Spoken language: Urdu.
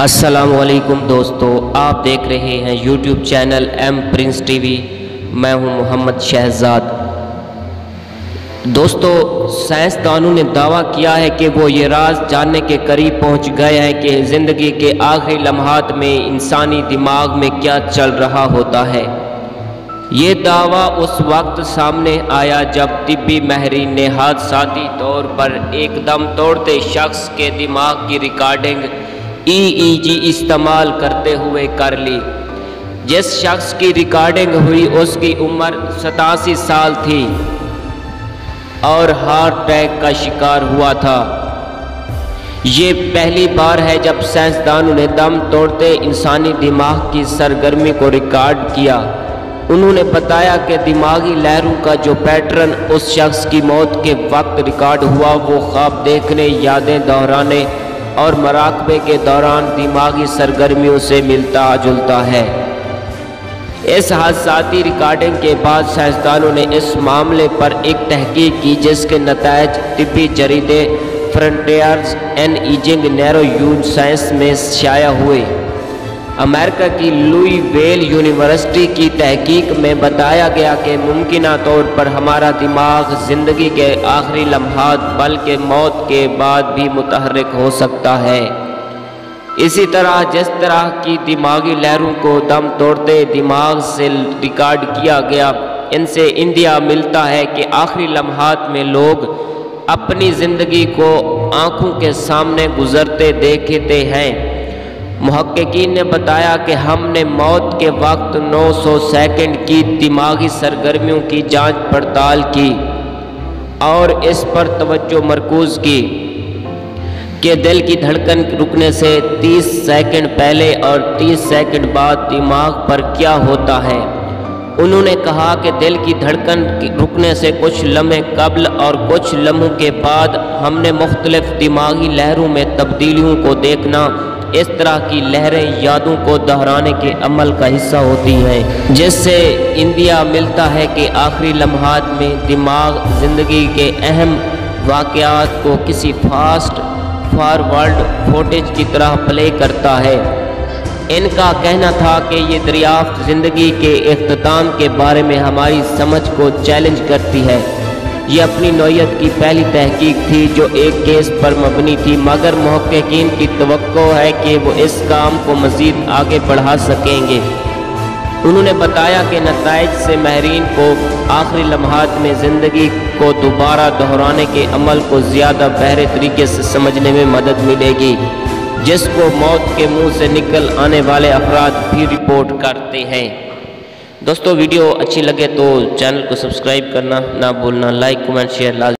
السلام علیکم دوستو، آپ دیکھ رہے ہیں YouTube channel M Prince T V. میں ہوں محمد شہزاد۔ دوستو، سائنسدانوں نے دعویٰ کیا ہے کہ وہ یہ راز جاننے کے قریب پہنچ گئے ہیں کہ زندگی کے آخری لمحات میں انسانی دماغ میں کیا چل رہا ہوتا ہے۔ یہ دعویٰ اس وقت سامنے آیا جب طبی ماہرین نے حادثاتی طور پر ایک دم توڑتے شخص کے دماغ کی ریکارڈنگ EEG استعمال کرتے ہوئے کر لی۔ جس شخص کی ریکارڈنگ ہوئی اس کی عمر 87 سال تھی اور ہارٹ اٹیک کا شکار ہوا تھا۔ یہ پہلی بار ہے جب سائنسدانوں نے دم توڑتے انسانی دماغ کی سرگرمی کو ریکارڈ کیا۔ انہوں نے بتایا کہ دماغی لہروں کا جو پیٹرن اس شخص کی موت کے وقت ریکارڈ ہوا وہ خواب دیکھنے، یادیں دہرانے اور مراقبے کے دوران دماغی سرگرمیوں سے ملتا جلتا ہے۔ اس حادثاتی ریکارڈنگ کے بعد سائنسدانوں نے اس معاملے پر ایک تحقیق کی جس کے نتائج طبی جریدے فرنٹیئرز ان ایجنگ نیورو سائنس میں شائع ہوئے۔ امریکہ کی لوئی ویل یونیورسٹی کی تحقیق میں بتایا گیا کہ ممکنہ طور پر ہمارا دماغ زندگی کے آخری لمحات بلکہ موت کے بعد بھی متحرک ہو سکتا ہے۔ اسی طرح جس طرح کی دماغی لہروں کو دم توڑتے دماغ سے ریکارڈ کیا گیا، ان سے اندیا ملتا ہے کہ آخری لمحات میں لوگ اپنی زندگی کو آنکھوں کے سامنے گزرتے دیکھتے ہیں۔ محققین نے بتایا کہ ہم نے موت کے وقت 900 سیکنڈ کی دماغی سرگرمیوں کی جانچ پڑتال کی اور اس پر توجہ مرکوز کی کہ دل کی دھڑکن رکنے سے 30 سیکنڈ پہلے اور 30 سیکنڈ بعد دماغ پر کیا ہوتا ہے۔ انہوں نے کہا کہ دل کی دھڑکن رکنے سے کچھ لمحے قبل اور کچھ لمحوں کے بعد ہم نے مختلف دماغی لہروں میں تبدیلیوں کو دیکھنا۔ اس طرح کی لہریں یادوں کو دہرانے کے عمل کا حصہ ہوتی ہیں، جس سے اندیا ملتا ہے کہ آخری لمحات میں دماغ زندگی کے اہم واقعات کو کسی فاسٹ فارورڈ فوٹیج کی طرح پلے کرتا ہے۔ ان کا کہنا تھا کہ یہ دریافت زندگی کے اختتام کے بارے میں ہماری سمجھ کو چیلنج کرتی ہے۔ یہ اپنی نوعیت کی پہلی تحقیق تھی جو ایک کیس پر مبنی تھی، مگر محققین کی توقع ہے کہ وہ اس کام کو مزید آگے بڑھا سکیں گے۔ انہوں نے بتایا کہ نتائج سے ماہرین کو آخری لمحات میں زندگی کو دوبارہ دہرانے کے عمل کو زیادہ بہتر طریقے سے سمجھنے میں مدد ملے گی، جس کو موت کے منہ سے نکل آنے والے افراد بھی رپورٹ کرتے ہیں۔ دوستو، ویڈیو اچھی لگے تو چینل کو سبسکرائب کرنا نہ بھولنا، لائک کمنٹ شیئر لازمی